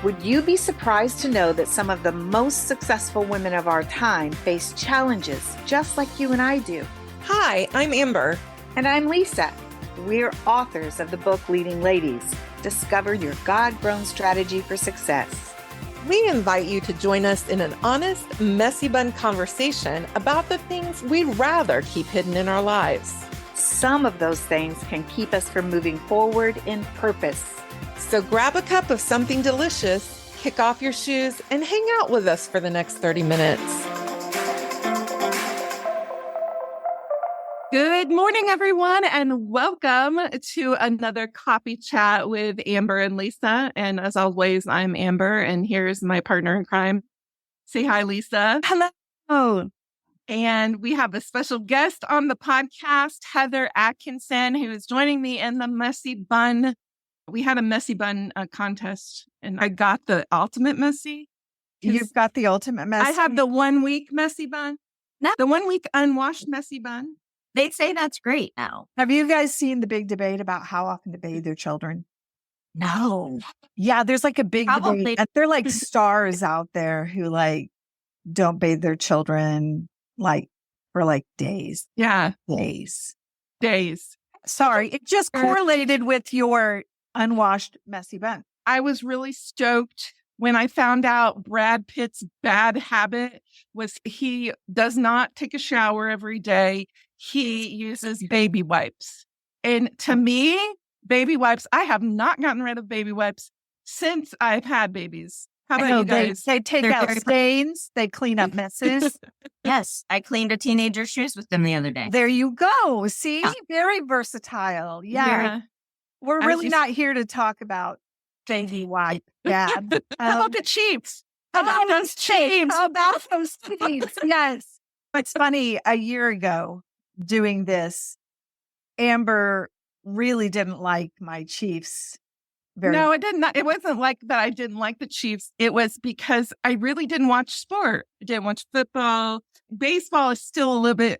Would you be surprised to know that some of the most successful women of our time face challenges just like you and I do? Hi, I'm Amber. And I'm Lisa. We're authors of the book Leading Ladies. Discover your God-grown strategy for success. We invite you to join us in an honest, messy bun conversation about the things we'd rather keep hidden in our lives. Some of those things can keep us from moving forward in purpose. So grab a cup of something delicious, kick off your shoes, and hang out with us for the next 30 minutes. Good morning, everyone, and welcome to another coffee chat with Amber and Lisa. And as always, I'm Amber, and here's my partner in crime. Say hi, Lisa. Hello. And we have a special guest on the podcast, Heather Atkinson, who is joining me in the messy bun. We had a messy bun contest, and I got the ultimate messy. You've got the ultimate messy. I have the 1 week messy bun. No. The 1 week unwashed messy bun. They say that's great now. Have you guys seen the big debate about how often to bathe their children? No. Yeah, there's like a big Probably. debate. And they're like stars out there who like don't bathe their children like for like days. Yeah. Days. Sorry, it just correlated with your unwashed messy bun. I was really stoked when I found out Brad Pitt's bad habit was he does not take a shower every day. He uses baby wipes. And to me, baby wipes, I have not gotten rid of baby wipes since I've had babies. How about you guys? They take They're out very- stains. They clean up messes. Yes, I cleaned a teenager's shoes with them the other day. There you go. See, Yeah. very versatile. Yeah. We're I really just- not here to talk about baby wipe. Yeah. How about the Chiefs? How about those Chiefs? How about those Chiefs? Yes. It's funny, a year ago doing this, Amber really didn't like my Chiefs very No, it didn't. It wasn't like that. I didn't like the Chiefs. It was because I really didn't watch sport. I didn't watch football. Baseball is still a little bit,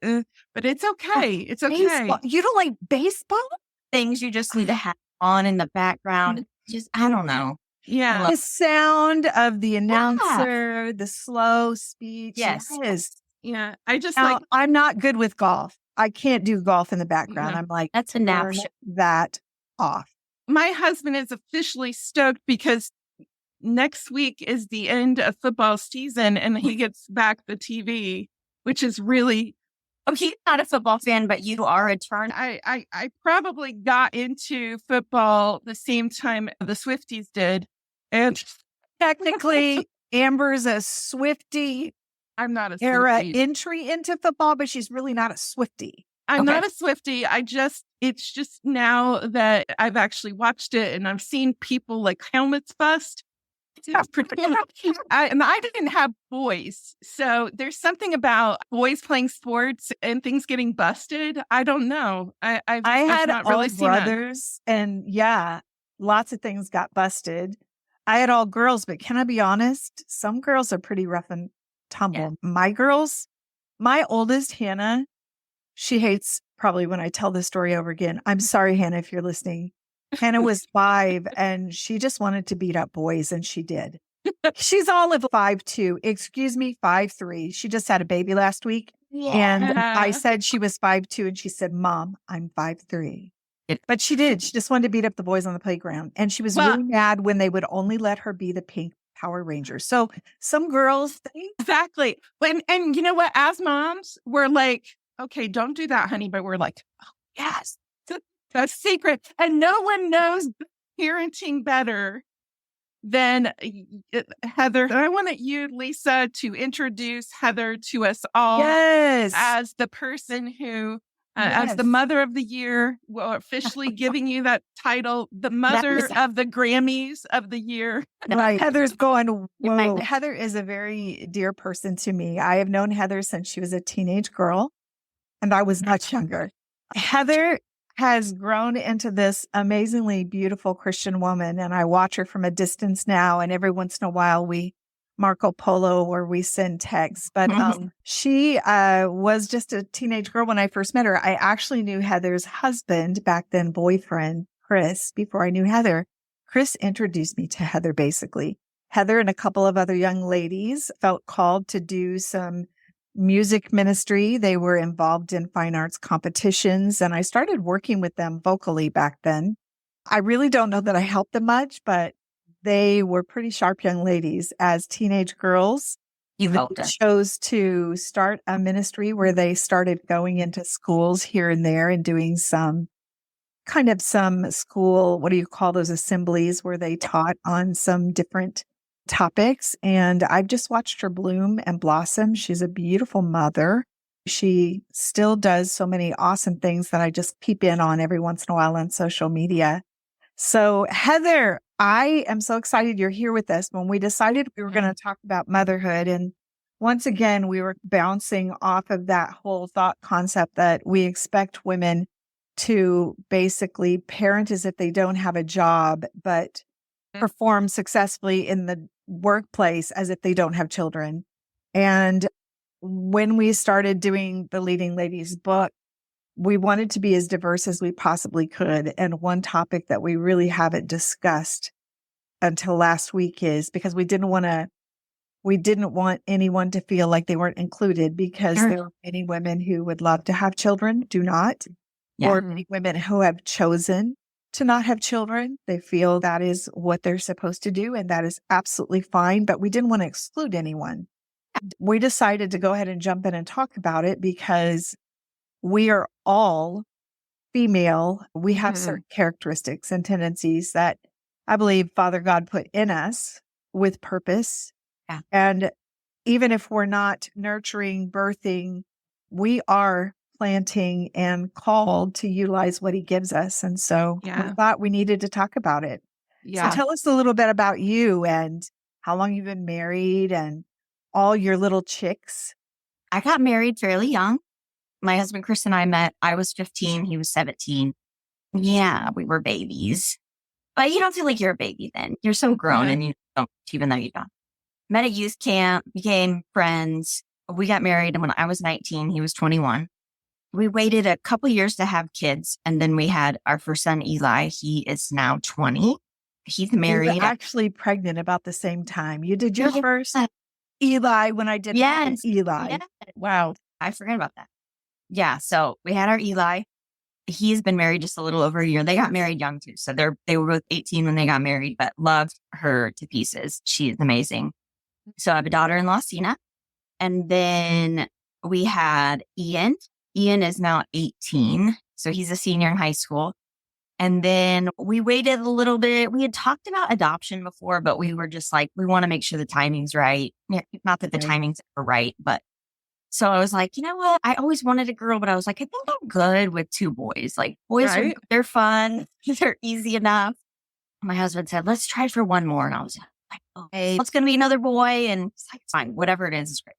but it's okay. It's okay. baseball. You don't like baseball? Things you just need to have on in the background. Just, I don't know. Yeah. The sound of the announcer, the slow speech. Yes. Yeah. I just Now, like, I'm not good with golf. I can't do golf in the background. No. I'm like, That's a nap turn show. that off. my husband is officially stoked because next week is the end of football season and he gets back the TV, which is really, Oh, he's not a football fan, but you are a turn. I probably got into football the same time the Swifties did. And Technically, Amber's a Swiftie I'm not a era Swiftie. entry into football, but she's really not a Swiftie. I'm Okay. not a Swiftie. It's just now that I've actually watched it and I've seen people like helmets bust. It's pretty, and I didn't have boys. So there's something about boys playing sports and things getting busted. I don't know. I've had not all really seen that. brothers, and yeah, lots of things got busted. I had all girls, but can I be honest? Some girls are pretty rough and tumble. Yeah. My girls, my oldest, Hannah, she hates probably when I tell this story over again. I'm sorry, Hannah, if you're listening. Hannah was 5 and she just wanted to beat up boys, and she did. She's all of 5'2", 5'3". She just had a baby last week. And I said she was 5'2", and she said, Mom, I'm 5'3". But she did. She just wanted to beat up the boys on the playground. And she was Well- really mad when they would only let her be the pink Power Ranger. So some girls, Exactly. And you know what? As moms, we're like, okay, don't do that, honey. But we're like, oh, yes, that's secret. And no one knows parenting better than Heather. I wanted you, Lisa, to introduce Heather to us all yes. as the person who, as the mother of the year, we're officially giving you that title, the mother of the Grammys of the year. Right. Heather's going, might- whoa. Heather is a very dear person to me. I have known Heather since she was a teenage girl, and I was much younger. Heather has grown into this amazingly beautiful Christian woman, and I watch her from a distance now, and every once in a while we Marco Polo or we send texts. But she was just a teenage girl when I first met her. I actually knew Heather's husband, back then boyfriend, Chris, before I knew Heather. Chris introduced me to Heather, basically. Heather and a couple of other young ladies felt called to do some music ministry. They were involved in fine arts competitions, and I started working with them vocally back then. I really don't know that I helped them much, but they were pretty sharp young ladies. As teenage girls, You they helped us. chose to start a ministry where they started going into schools here and there and doing some school, what do you call those, assemblies where they taught on some different topics. And I've just watched her bloom and blossom. She's a beautiful mother. She still does so many awesome things that I just peep in on every once in a while on social media. So, Heather, I am so excited you're here with us. When we decided we were going to talk about motherhood, and once again, we were bouncing off of that whole thought concept that we expect women to basically parent as if they don't have a job, but perform successfully in the workplace as if they don't have children. And when we started doing the Leading Ladies book, we wanted to be as diverse as we possibly could. And one topic that we really haven't discussed until last week is because we didn't want anyone to feel like they weren't included, because Sure. there are many women who would love to have children, do not, Yeah. or many women who have chosen to not have children. They feel that is what they're supposed to do, and that is absolutely fine. But we didn't want to exclude anyone. We decided to go ahead and jump in and talk about it because we are all female. We have certain characteristics and tendencies that I believe Father God put in us with purpose. Yeah. And even if we're not nurturing, birthing, we are planting and called to utilize what he gives us. And so we thought we needed to talk about it. Yeah. So tell us a little bit about you and how long you've been married and all your little chicks. I got married fairly young. My husband, Chris, and I met. I was 15. He was 17. Yeah, we were babies. But you don't feel like you're a baby then. You're so grown and you don't, even though you don't. Met at youth camp, became friends. We got married when I was 19. He was 21. We waited a couple years to have kids. And then we had our first son, Eli. He is now 20. He's You married. were actually pregnant about the same time. You did your Yeah. first Eli when I did mine, Eli. Yeah. Wow. I forget about that. Yeah. So we had our Eli. He's been married just a little over a year. They got married young too. So they were both 18 when they got married, but loved her to pieces. She's amazing. So I have a daughter-in-law, Sina. And then we had Ian. Ian is now 18. So he's a senior in high school. And then we waited a little bit. We had talked about adoption before, but we were just like, we want to make sure the timing's right. Not that the timing's ever right, but so I was like, you know what? I always wanted a girl, but I was like, I think I'm good with two boys. Like boys, they're fun. They're easy enough. My husband said, let's try for one more. And I was like, okay, it's going to be another boy. And it's like, fine, whatever it is great.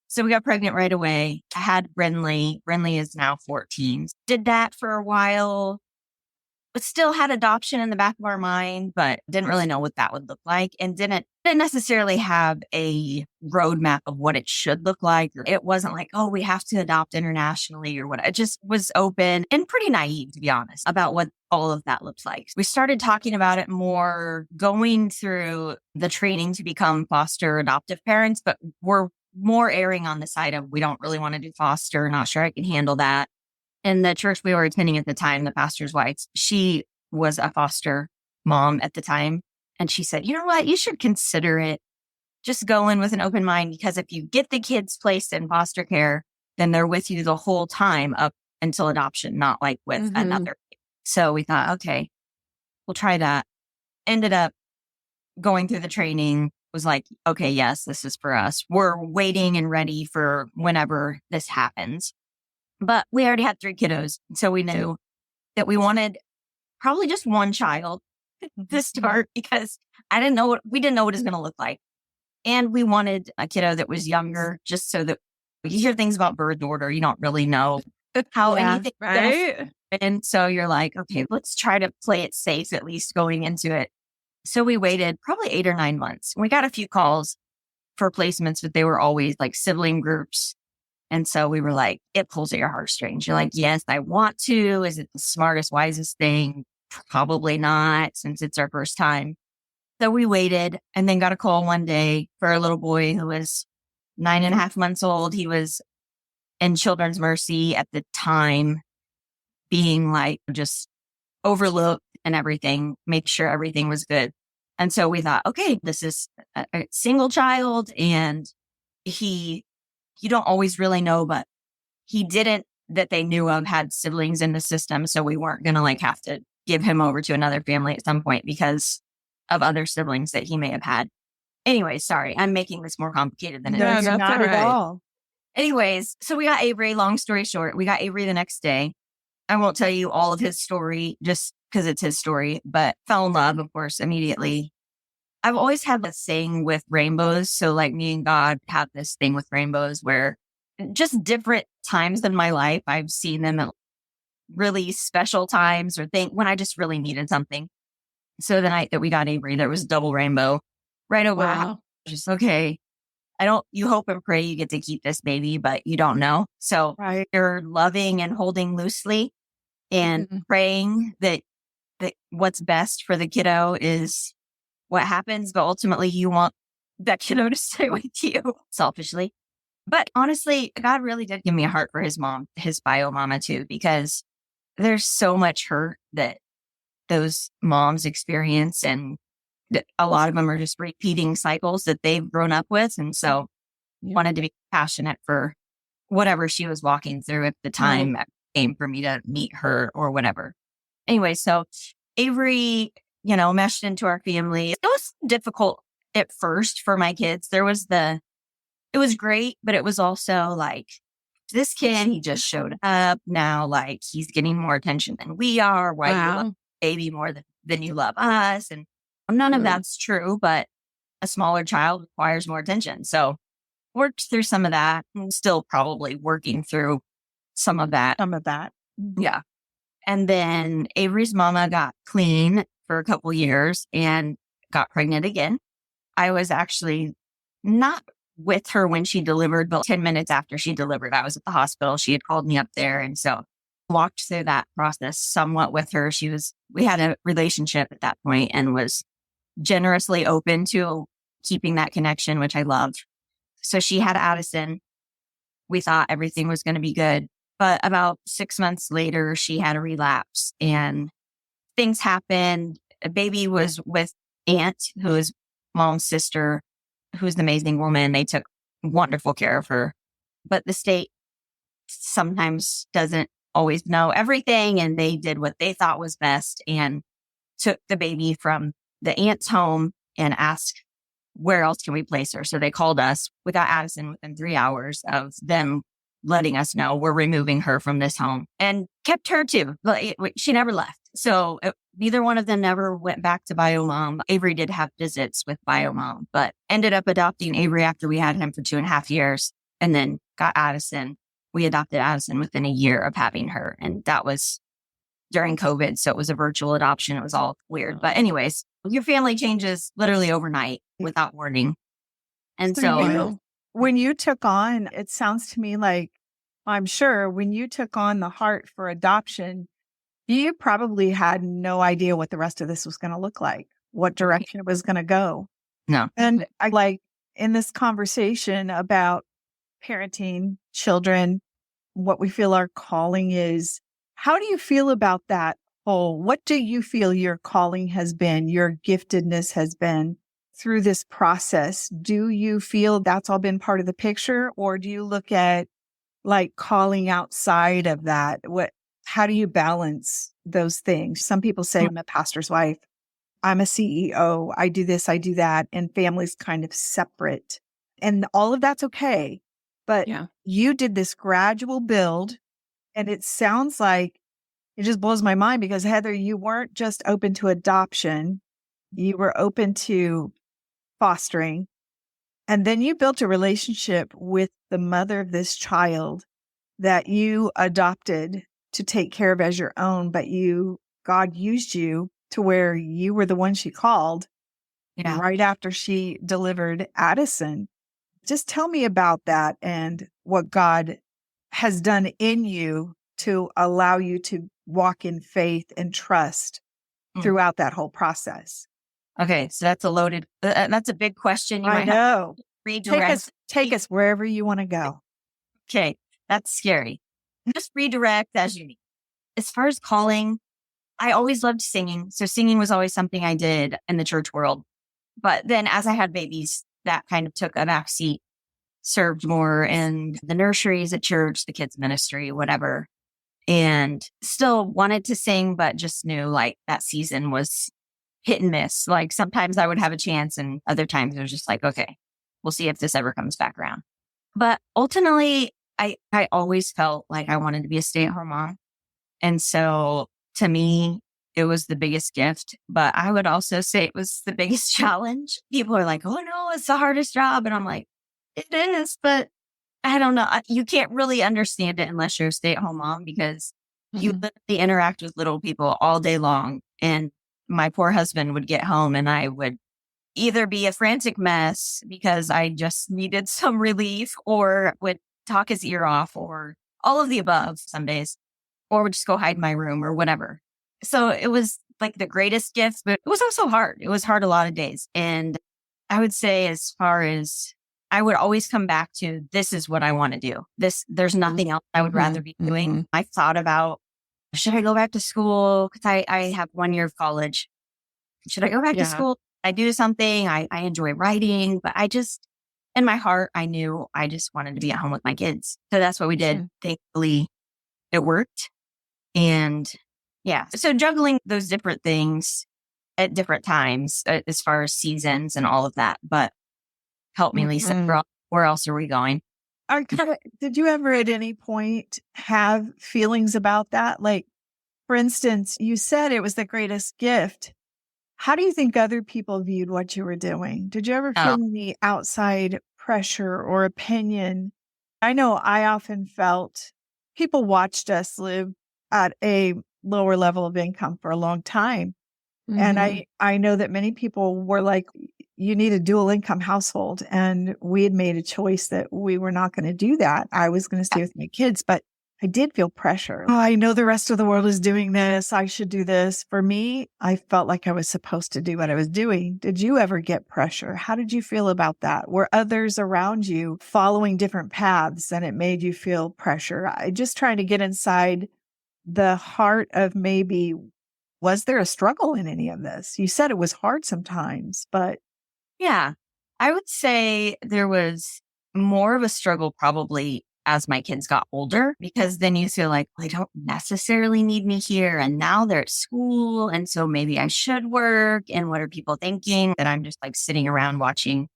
So we got pregnant right away. I had Brinley. Brinley is now 14. Did that for a while, but still had adoption in the back of our mind, but didn't really know what that would look like and didn't necessarily have a roadmap of what it should look like. It wasn't like, oh, we have to adopt internationally or what. It just was open and pretty naive, to be honest, about what all of that looks like. We started talking about it more, going through the training to become foster adoptive parents, but we're more erring on the side of we don't really want to do foster, not sure I can handle that. And the church we were attending at the time, the pastor's wife, she was a foster mom at the time. And she said, you know what? You should consider it. Just go in with an open mind, because if you get the kids placed in foster care, then they're with you the whole time up until adoption, not like with another. So we thought, okay, we'll try that. Ended up going through the training, was like, okay, yes, this is for us. We're waiting and ready for whenever this happens. But we already had 3 kiddos. So we knew that we wanted probably just one child to start, because we didn't know what it was going to look like. And we wanted a kiddo that was younger, just so that you hear things about birth order. You don't really know how anything. Right. And so you're like, okay, let's try to play it safe, at least going into it. So we waited probably 8 or 9 months. We got a few calls for placements, but they were always like sibling groups. And so we were like, it pulls at your heartstrings. You're like, yes, I want to. Is it the smartest, wisest thing? Probably not, since it's our first time. So we waited and then got a call one day for a little boy who was 9.5 months old. He was in Children's Mercy at the time, being like just overlooked and everything, make sure everything was good. And so we thought, okay, this is a single child, and you don't always really know, but he didn't, that they knew of, had siblings in the system. So we weren't going to like have to give him over to another family at some point because of other siblings that he may have had. Anyway, sorry, I'm making this more complicated than it No, is. you're that's not all at right. all. Anyways, so we got Avery. Long story short, we got Avery the next day. I won't tell you all of his story just because it's his story, but fell in love, of course, immediately. I've always had this thing with rainbows. So like me and God have this thing with rainbows where just different times in my life, I've seen them at really special times or when I just really needed something. So the night that we got Avery, there was a double rainbow right over our house. Wow. Just, okay, you hope and pray you get to keep this baby, but you don't know. So Right. you're loving and holding loosely and Mhm. praying that what's best for the kiddo is what happens. But ultimately you want that kiddo to stay with you selfishly. But honestly, God really did give me a heart for his mom, his bio mama too, because there's so much hurt that those moms experience, and a lot of them are just repeating cycles that they've grown up with. And so Yeah. wanted to be passionate for whatever she was walking through at the time came for me to meet her or whatever. Anyway, so Avery, meshed into our family. It was difficult at first for my kids. It was great, but it was also like, this kid, he just showed up now, like he's getting more attention than we are. Why you love Wow. baby more than you love us? And none of that's true, but a smaller child requires more attention. So worked through some of that. I'm still probably working through some of that. Some of that. Yeah. And then Avery's mama got clean for a couple years and got pregnant again. I was actually not with her when she delivered, but 10 minutes after she delivered, I was at the hospital. She had called me up there. And so walked through that process somewhat with her. We had a relationship at that point and was generously open to keeping that connection, which I loved. So she had Addison. We thought everything was going to be good. But about 6 months later, she had a relapse and things happened. A baby was with Aunt, who is mom's sister, who's an amazing woman. They took wonderful care of her. But the state sometimes doesn't always know everything. And they did what they thought was best and took the baby from the aunt's home and asked, where else can we place her? So they called us. We got Addison within 3 hours of them letting us know we're removing her from this home, and kept her too. She never left. So neither one of them never went back to BioMom. Avery did have visits with BioMom, but ended up adopting Avery after we had him for 2.5 years, and then got Addison. We adopted Addison within a year of having her. And that was during COVID. So it was a virtual adoption. It was all weird. But anyways, your family changes literally overnight without warning. And so when you took on, it sounds to me like, I'm sure when you took on the heart for adoption, you probably had no idea what the rest of this was going to look like, what direction it was going to go. No. And I like in this conversation about parenting children, what we feel our calling is. How do you feel about that whole? What do you feel your calling has been, your giftedness has been through this process? Do you feel that's all been part of the picture, or do you look at like calling outside of that? How do you balance those things? Some people say, I'm a pastor's wife, I'm a CEO, I do this, I do that, and family's kind of separate. And all of that's okay. But you did this gradual build, and it sounds like it just blows my mind because, Heather, you weren't just open to adoption, you were open to fostering. And then you built a relationship with the mother of this child that you adopted to take care of as your own, but God used you to where you were the one she called right after she delivered Addison. Just tell me about that and what God has done in you to allow you to walk in faith and trust throughout that whole process. Okay, so that's that's a big question. You I might have know. to redirect. Take us wherever you want to go. Okay, that's scary. Just redirect as you need. As far as calling, I always loved singing. So singing was always something I did in the church world. But then as I had babies, that kind of took a back seat, served more in the nurseries at church, the kids ministry, whatever. And still wanted to sing, but just knew like that season was hit and miss. Like sometimes I would have a chance and other times it was just like, okay, we'll see if this ever comes back around. But ultimately, I always felt like I wanted to be a stay-at-home mom. And so to me, it was the biggest gift, but I would also say it was the biggest challenge. People are like, oh no, it's the hardest job. And I'm like, it is, but I don't know. You can't really understand it unless you're a stay-at-home mom because you literally interact with little people all day long. And my poor husband would get home and I would either be a frantic mess because I just needed some relief or would talk his ear off or all of the above some days, or would just go hide in my room or whatever. So it was like the greatest gift, but it was also hard. It was hard a lot of days. And I would say as far as I would always come back to, this is what I want to do. There's nothing else I would rather be doing. I thought about, should I go back to school? Cause I have 1 year of college. Should I go back to school? I do something. I enjoy writing, but I just, in my heart, I knew I just wanted to be at home with my kids. So that's what we did. Thankfully, it worked. And yeah, so juggling those different things at different times as far as seasons and all of that. But help me, Lisa. Where else are we going? Did you ever at any point have feelings about that? Like, for instance, you said it was the greatest gift. How do you think other people viewed what you were doing? Did you ever feel any outside pressure or opinion? I know I often felt people watched us live at a lower level of income for a long time. And I know that many people were like, you need a dual income household. And we had made a choice that we were not going to do that. I was going to stay with my kids, but I did feel pressure. Oh, I know the rest of the world is doing this. I should do this. For me, I felt like I was supposed to do what I was doing. Did you ever get pressure? How did you feel about that? Were others around you following different paths and it made you feel pressure? I just trying to get inside the heart of maybe, was there a struggle in any of this? You said it was hard sometimes, but. Yeah, I would say there was more of a struggle probably as my kids got older, because then you feel like, well, they don't necessarily need me here. And now they're at school. And so maybe I should work. And what are people thinking? That I'm just like sitting around watching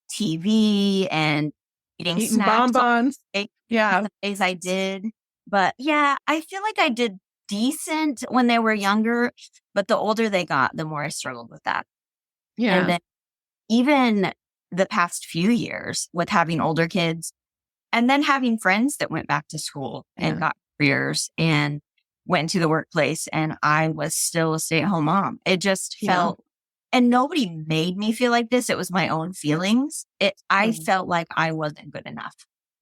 TV and eating snacks. Bonbons. The days I did. But yeah, I feel like I did decent when they were younger, but the older they got, the more I struggled with that. Yeah. And then even the past few years with having older kids and then having friends that went back to school and got careers and went to the workplace, and I was still a stay-at-home mom. It just felt, and nobody made me feel like this. It was my own feelings. I felt like I wasn't good enough.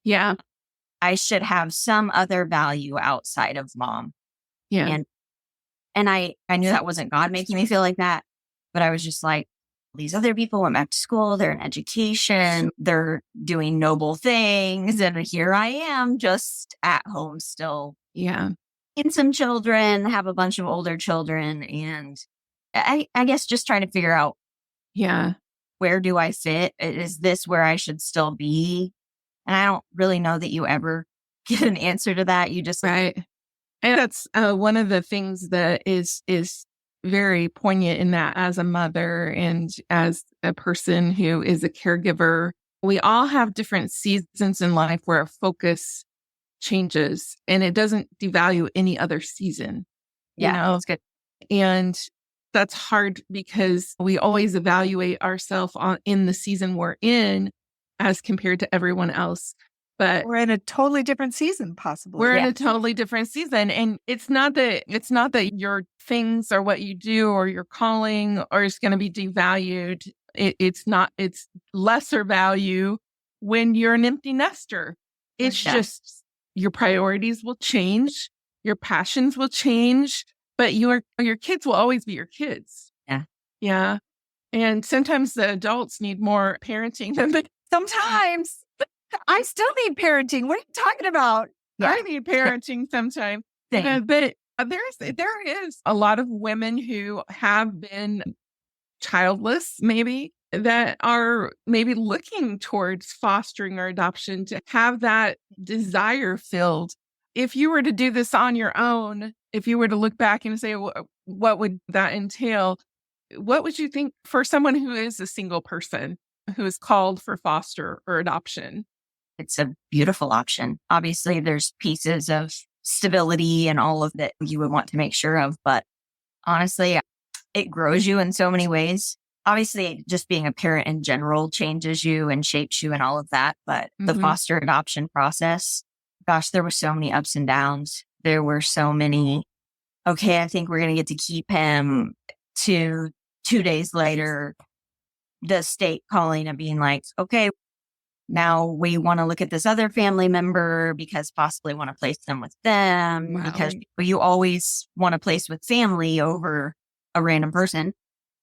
Yeah. I should have some other value outside of mom. Yeah. And I knew that wasn't God making me feel like that, but I was just like, these other people went back to school, they're in education, they're doing noble things. And here I am just at home still. Yeah. And some children, have a bunch of older children. And I guess just trying to figure out, where do I fit? Is this where I should still be? And I don't really know that you ever get an answer to that. You just. Right. And that's one of the things that is very poignant in that as a mother and as a person who is a caregiver. We all have different seasons in life where our focus changes and it doesn't devalue any other season. Yeah, that's good. And that's hard because we always evaluate ourselves in the season we're in as compared to everyone else. But we're in a totally different season, possibly. We're in a totally different season. And it's not that your things or what you do or your calling or is going to be devalued. It's lesser value when you're an empty nester. It's just your priorities will change, your passions will change, but your kids will always be your kids. Yeah. Yeah. And sometimes the adults need more parenting than the Sometimes I still need parenting. What are you talking about? I need parenting sometimes. Same. But there is a lot of women who have been childless, maybe, that are maybe looking towards fostering or adoption to have that desire filled. If you were to do this on your own, if you were to look back and say, what would that entail? What would you think for someone who is a single person who is called for foster or adoption? It's a beautiful option. Obviously, there's pieces of stability and all of that you would want to make sure of. But honestly, it grows you in so many ways. Obviously, just being a parent in general changes you and shapes you and all of that. But the foster adoption process, gosh, there were so many ups and downs. There were so many, okay, I think we're going to get to keep him, to 2 days later, the state calling and being like, okay, now we want to look at this other family member because possibly want to place them with them. Wow. Because you always want to place with family over a random person.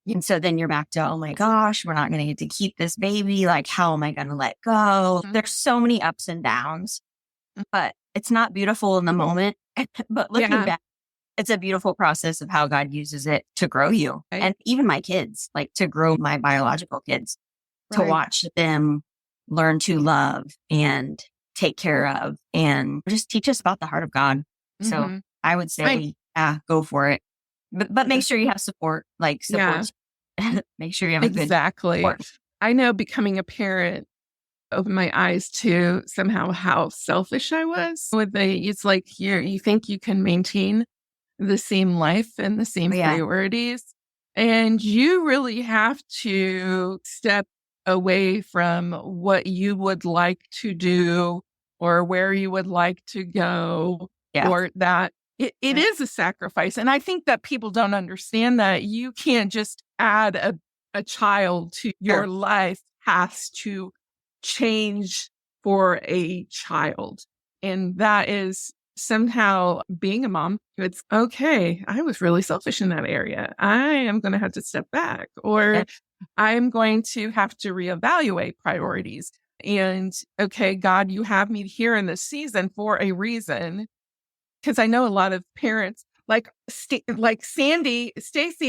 And so then you're back to, oh my gosh, we're not going to get to keep this baby. Like, how am I going to let go? There's so many ups and downs, but it's not beautiful in the moment. But looking back, it's a beautiful process of how God uses it to grow you. Right. And even my kids, like to grow my biological kids, to watch them learn to love and take care of and just teach us about the heart of God. So I would say, go for it. But make sure you have support, like support. Make sure you have a good support. I know becoming a parent opened my eyes to somehow how selfish I was with it's like you think you can maintain the same life and the same priorities, and you really have to step away from what you would like to do or where you would like to go, or that it is a sacrifice. And I think that people don't understand that you can't just add a child to your life. Has to change for a child. And that is somehow being a mom. It's okay. I was really selfish in that area. I am going to have to step back, or I'm going to have to reevaluate priorities. And okay, God, you have me here in this season for a reason. Because I know a lot of parents, like Stacey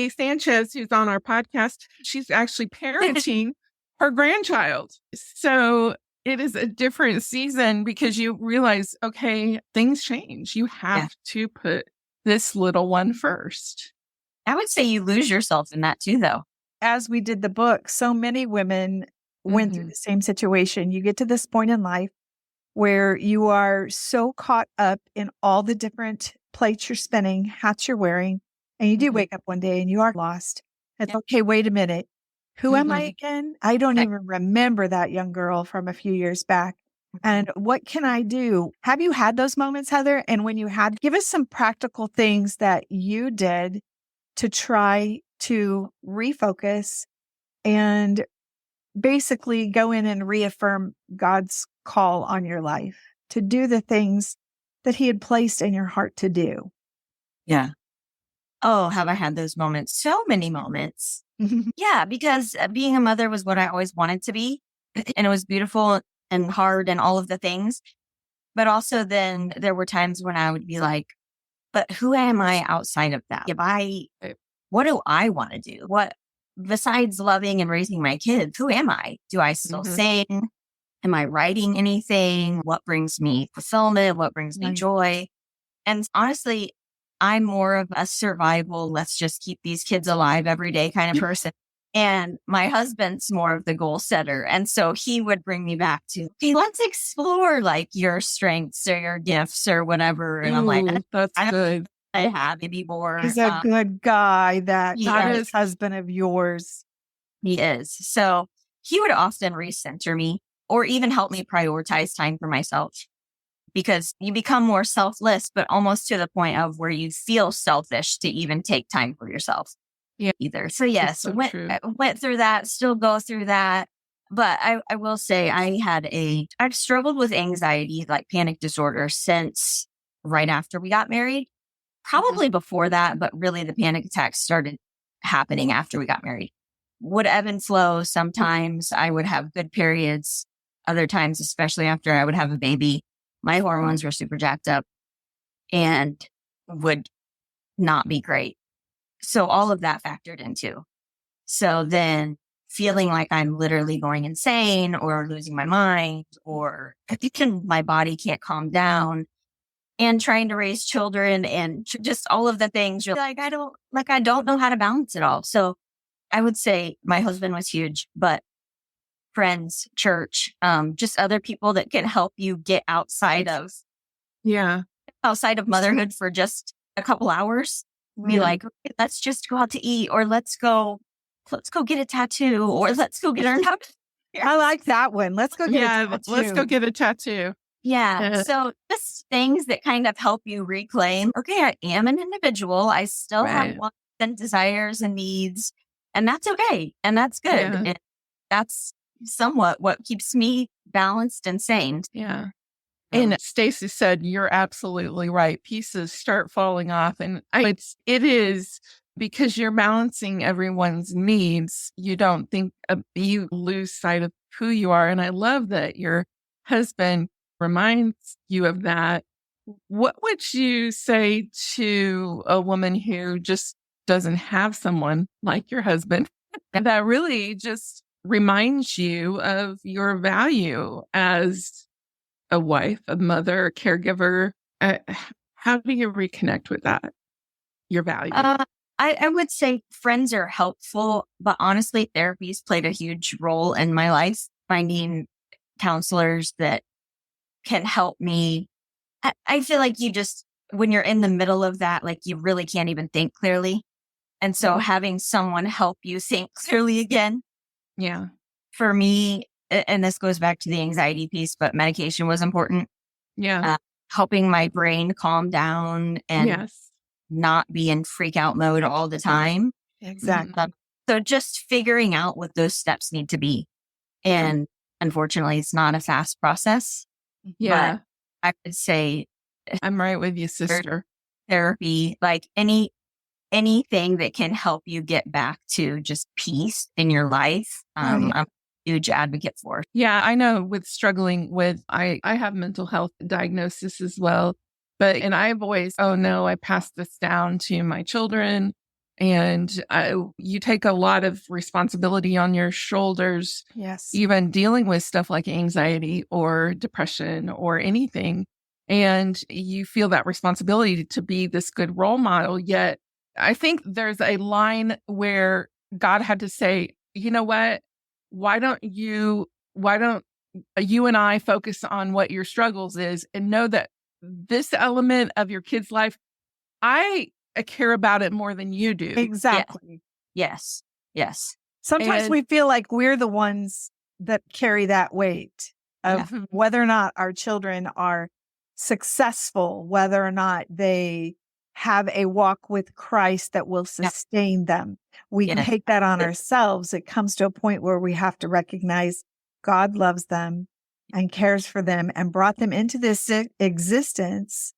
Sanchez, who's on our podcast, she's actually parenting her grandchild. So it is a different season because you realize, okay, things change. You have to put this little one first. I would say you lose yourself in that too, though. As we did the book, so many women went through the same situation. You get to this point in life where you are so caught up in all the different plates you're spinning, hats you're wearing, and you do wake up one day and you are lost. It's okay, wait a minute. Who am I again? I don't even remember that young girl from a few years back. And what can I do? Have you had those moments, Heather? And when you had, give us some practical things that you did to try to refocus and basically go in and reaffirm God's call on your life to do the things that he had placed in your heart to do. Yeah. Oh, have I had those moments? So many moments. Yeah, because being a mother was what I always wanted to be. And it was beautiful and hard and all of the things. But also then there were times when I would be like, but who am I outside of that? What do I want to do? What, besides loving and raising my kids, who am I? Do I still sing? Am I writing anything? What brings me fulfillment? What brings me joy? And honestly, I'm more of a survival, let's just keep these kids alive every day kind of person. And my husband's more of the goal setter. And so he would bring me back to, okay, let's explore like your strengths or your gifts or whatever. And I'm like, that's good. I have maybe more. He's a good guy, that is husband of yours. He is. So he would often recenter me or even help me prioritize time for myself, because you become more selfless, but almost to the point of where you feel selfish to even take time for yourself. Either. So yes, so went through that, still go through that. But I will say I've struggled with anxiety, like panic disorder, since right after we got married. Probably before that, but really the panic attacks started happening after we got married. would ebb and flow. Sometimes I would have good periods. Other times, especially after I would have a baby, my hormones were super jacked up and would not be great. So all of that factored into. So then feeling like I'm literally going insane or losing my mind or my body can't calm down and trying to raise children and just all of the things. You're like, I don't know how to balance it all. So I would say my husband was huge, but friends, church, just other people that can help you get outside of motherhood for just a couple hours. Be like, okay, let's just go out to eat, or let's go get a tattoo, or let's go get our naps. I like that one. Let's go get a tattoo. Let's go get a tattoo. Yeah. So just things that kind of help you reclaim, okay, I am an individual. I still have wants and desires and needs, and that's okay. And that's good. Yeah. And that's somewhat what keeps me balanced and sane. Yeah. And Stacy said, you're absolutely right. Pieces start falling off. And it is because you're balancing everyone's needs. You don't think you lose sight of who you are. And I love that your husband reminds you of that. What would you say to a woman who just doesn't have someone like your husband that really just reminds you of your value as a wife, a mother, a caregiver? How do you reconnect with that, your value? I would say friends are helpful, but honestly, therapy's played a huge role in my life, finding counselors that can help me. I feel like when you're in the middle of that, like you really can't even think clearly. And so having someone help you think clearly again. Yeah. For me, and this goes back to the anxiety piece, but medication was important. Yeah. Helping my brain calm down and not be in freak out mode all the time. Exactly. So just figuring out what those steps need to be. And unfortunately, it's not a fast process. Yeah. But I would say I'm right with you, sister. Therapy, like anything that can help you get back to just peace in your life. I'm a huge advocate for. Yeah, I know with struggling with, I have mental health diagnosis as well, and I've always, I passed this down to my children, and you take a lot of responsibility on your shoulders. Yes. Even dealing with stuff like anxiety or depression or anything. And you feel that responsibility to be this good role model. Yet I think there's a line where God had to say, you know what? Why don't you and I focus on what your struggles is and know that this element of your kid's life, I care about it more than you do. Exactly. Yes. Sometimes we feel like we're the ones that carry that weight of whether or not our children are successful, whether or not they have a walk with Christ that will sustain them. We take that on ourselves. It comes to a point where we have to recognize God loves them and cares for them and brought them into this existence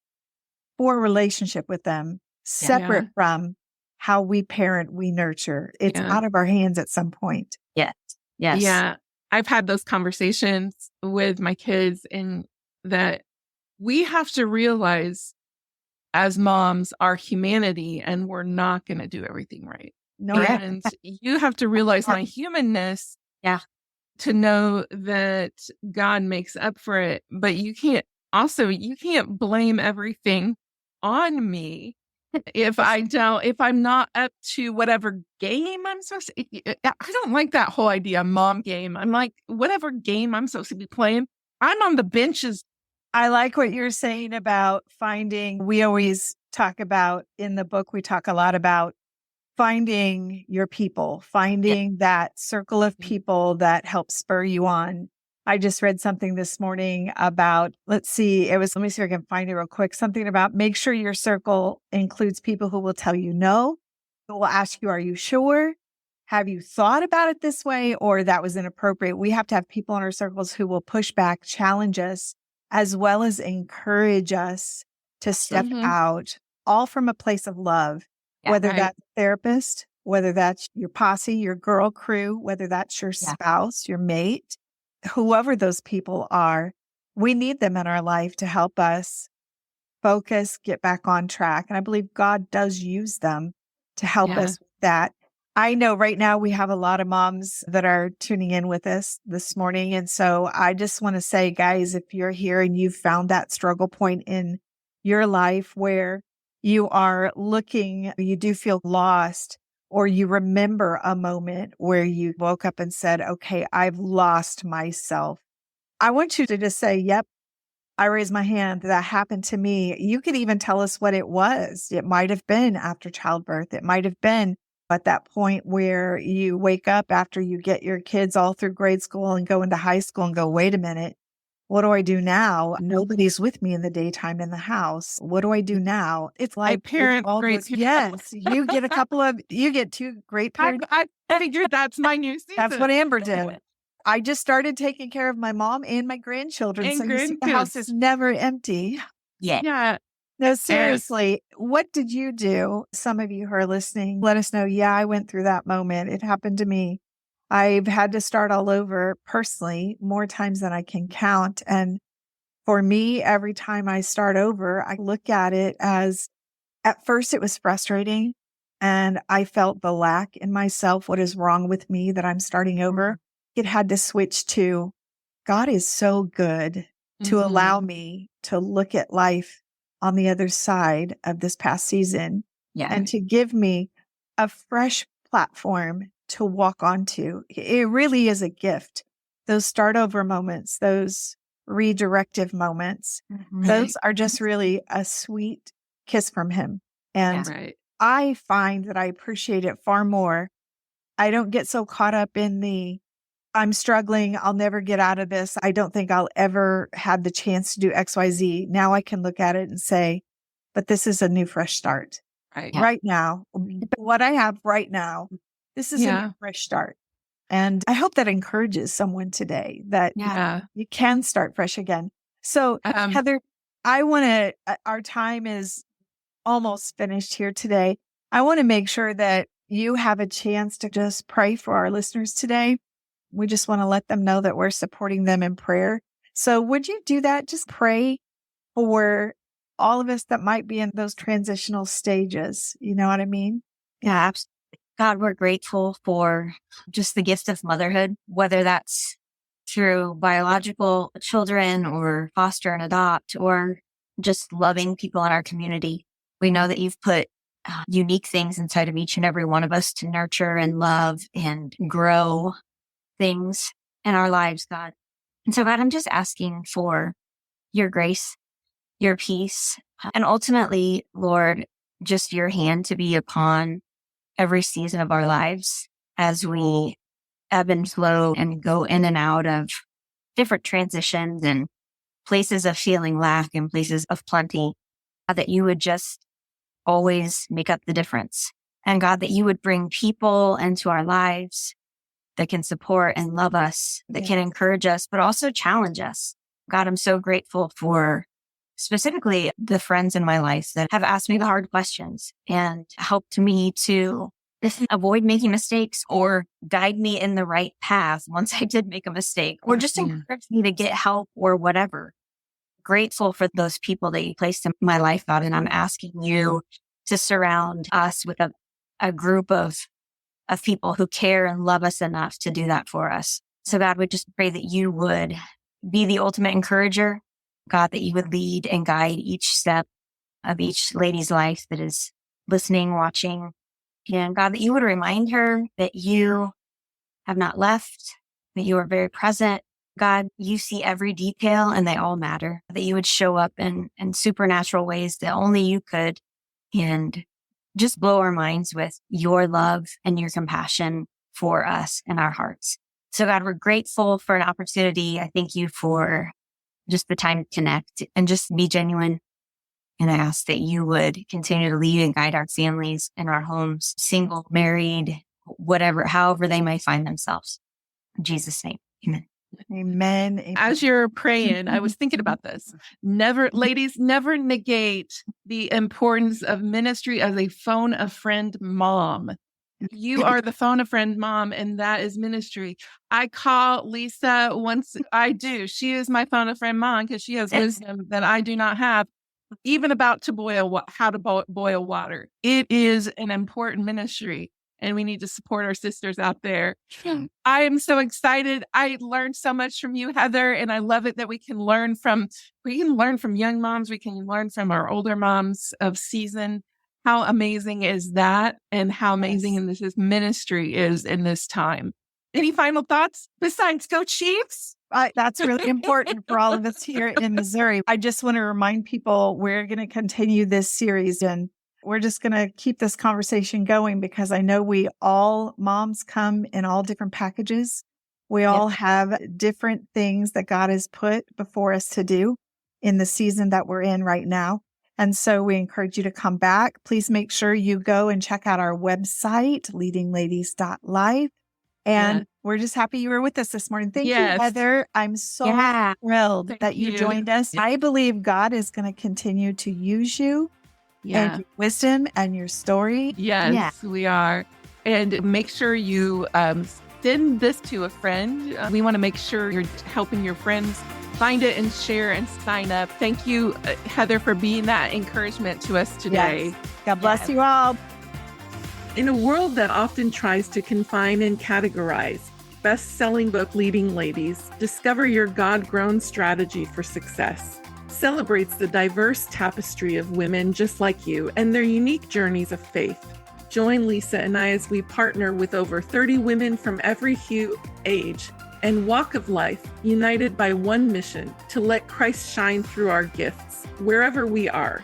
for a relationship with them, separate from how we parent, we nurture. It's out of our hands at some point. Yes. Yeah. I've had those conversations with my kids, and that we have to realize as moms our humanity, and we're not going to do everything right. No. And you have to realize my humanness to know that God makes up for it. But you can't blame everything on me if I'm not up to whatever game I'm supposed to. I don't like that whole idea, mom game. I'm like, whatever game I'm supposed to be playing, I'm on the benches. I like what you're saying about finding. We always talk about in the book, we talk a lot about finding your people, finding that circle of people that help spur you on. I just read something this morning about, let me see if I can find it real quick. Something about make sure your circle includes people who will tell you no, who will ask you, are you sure? Have you thought about it this way? Or that was inappropriate. We have to have people in our circles who will push back, challenge us, as well as encourage us to step out, all from a place of love, whether that's a therapist, whether that's your posse, your girl crew, whether that's your Yeah. spouse, your mate, whoever those people are, we need them in our life to help us focus, get back on track. And I believe God does use them to help Yeah. us with that. I know right now we have a lot of moms that are tuning in with us this morning. And so I just want to say, guys, if you're here and you've found that struggle point in your life where you are looking, you do feel lost, or you remember a moment where you woke up and said, okay, I've lost myself. I want you to just say, yep, I raised my hand. That happened to me. You could even tell us what it was. It might have been after childbirth. It might have been at that point where you wake up after you get your kids all through grade school and go into high school and go, wait a minute, what do I do now? Nobody's with me in the daytime in the house. What do I do now? It's I like, parent great people. yes, you get two great parents. I figured that's my new season. That's what Amber did. I just started taking care of my mom and my grandchildren. And so you see, the house grandkids. is never empty. Yeah. Yeah. No, seriously, what did you do? Some of you who are listening, let us know. Yeah, I went through that moment. It happened to me. I've had to start all over personally more times than I can count. And for me, every time I start over, I look at it as at first it was frustrating and I felt the lack in myself. What is wrong with me that I'm starting over? It had to switch to God is so good to allow me to look at life on the other side of this past season and to give me a fresh platform to walk onto. It really is a gift. Those start over moments, those redirective moments, those are just really a sweet kiss from him. And Right. I find that I appreciate it far more. I don't get so caught up in the I'm struggling. I'll never get out of this. I don't think I'll ever have the chance to do XYZ. Now I can look at it and say, but this is a new fresh start. Right. Right now, what I have right now, this is a new fresh start. And I hope that encourages someone today that you can start fresh again. So Heather, I want to, our time is almost finished here today. I want to make sure that you have a chance to just pray for our listeners today. We just want to let them know that we're supporting them in prayer. So would you do that? Just pray for all of us that might be in those transitional stages. You know what I mean? Yeah, absolutely. God, we're grateful for just the gift of motherhood, whether that's through biological children or foster and adopt or just loving people in our community. We know that you've put unique things inside of each and every one of us to nurture and love and grow things in our lives, God. And so, God, I'm just asking for your grace, your peace, and ultimately, Lord, just your hand to be upon every season of our lives as we ebb and flow and go in and out of different transitions and places of feeling lack and places of plenty, that you would just always make up the difference. And God, that you would bring people into our lives that can support and love us, that can encourage us, but also challenge us. God, I'm so grateful for specifically the friends in my life that have asked me the hard questions and helped me to avoid making mistakes or guide me in the right path once I did make a mistake, or just encourage me to get help or whatever. Grateful for those people that you placed in my life, God. And I'm asking you to surround us with a group of people who care and love us enough to do that for us. So God, we just pray that you would be the ultimate encourager, God, that you would lead and guide each step of each lady's life that is listening, watching. And God, that you would remind her that you have not left, that you are very present. God, you see every detail and they all matter, that you would show up in supernatural ways that only you could, and just blow our minds with your love and your compassion for us and our hearts. So God, we're grateful for an opportunity. I thank you for just the time to connect and just be genuine. And I ask that you would continue to lead and guide our families and our homes, single, married, whatever, however they may find themselves. In Jesus' name, amen. Amen. As you're praying, I was thinking about this. Ladies, never negate the importance of ministry as a phone a friend mom. You are the phone a friend mom, and that is ministry. I call Lisa once I do. She is my phone a friend mom because she has wisdom that I do not have, even about to boil, how to boil water. It is an important ministry, and we need to support our sisters out there. I am so excited. I learned so much from you, Heather, and I love it that we can learn from young moms. We can learn from our older moms of season. How amazing is that? And how amazing this ministry is in this time. Any final thoughts besides go Chiefs? That's really important for all of us here in Missouri. I just want to remind people we're going to continue this series, and we're just going to keep this conversation going because I know moms come in all different packages. We all have different things that God has put before us to do in the season that we're in right now. And so we encourage you to come back. Please make sure you go and check out our website, leadingladies.life. And we're just happy you were with us this morning. Thank you, Heather. I'm so thrilled that you joined us. I believe God is going to continue to use you and your wisdom and your story. Yes, we are. And make sure you send this to a friend. We want to make sure you're helping your friends find it and share and sign up. Thank you, Heather, for being that encouragement to us today. Yes. God bless you all. In a world that often tries to confine and categorize, best-selling book Leading Ladies, Discover Your God-Grown Strategy for Success, celebrates the diverse tapestry of women just like you and their unique journeys of faith. Join Lisa and I as we partner with over 30 women from every hue, age, and walk of life, united by one mission: to let Christ shine through our gifts, wherever we are.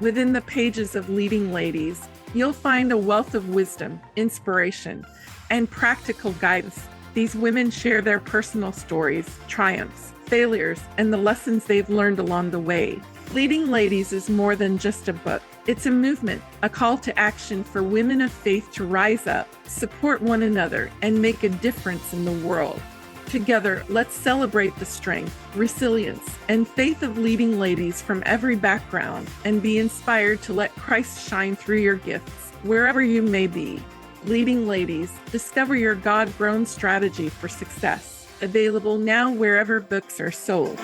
Within the pages of Leading Ladies, you'll find a wealth of wisdom, inspiration, and practical guidance. These women share their personal stories, triumphs, failures, and the lessons they've learned along the way. Leading Ladies is more than just a book. It's a movement, a call to action for women of faith to rise up, support one another, and make a difference in the world. Together, let's celebrate the strength, resilience, and faith of leading ladies from every background and be inspired to let Christ shine through your gifts, wherever you may be. Leading Ladies, Discover Your God-Grown Strategy for Success. Available now wherever books are sold.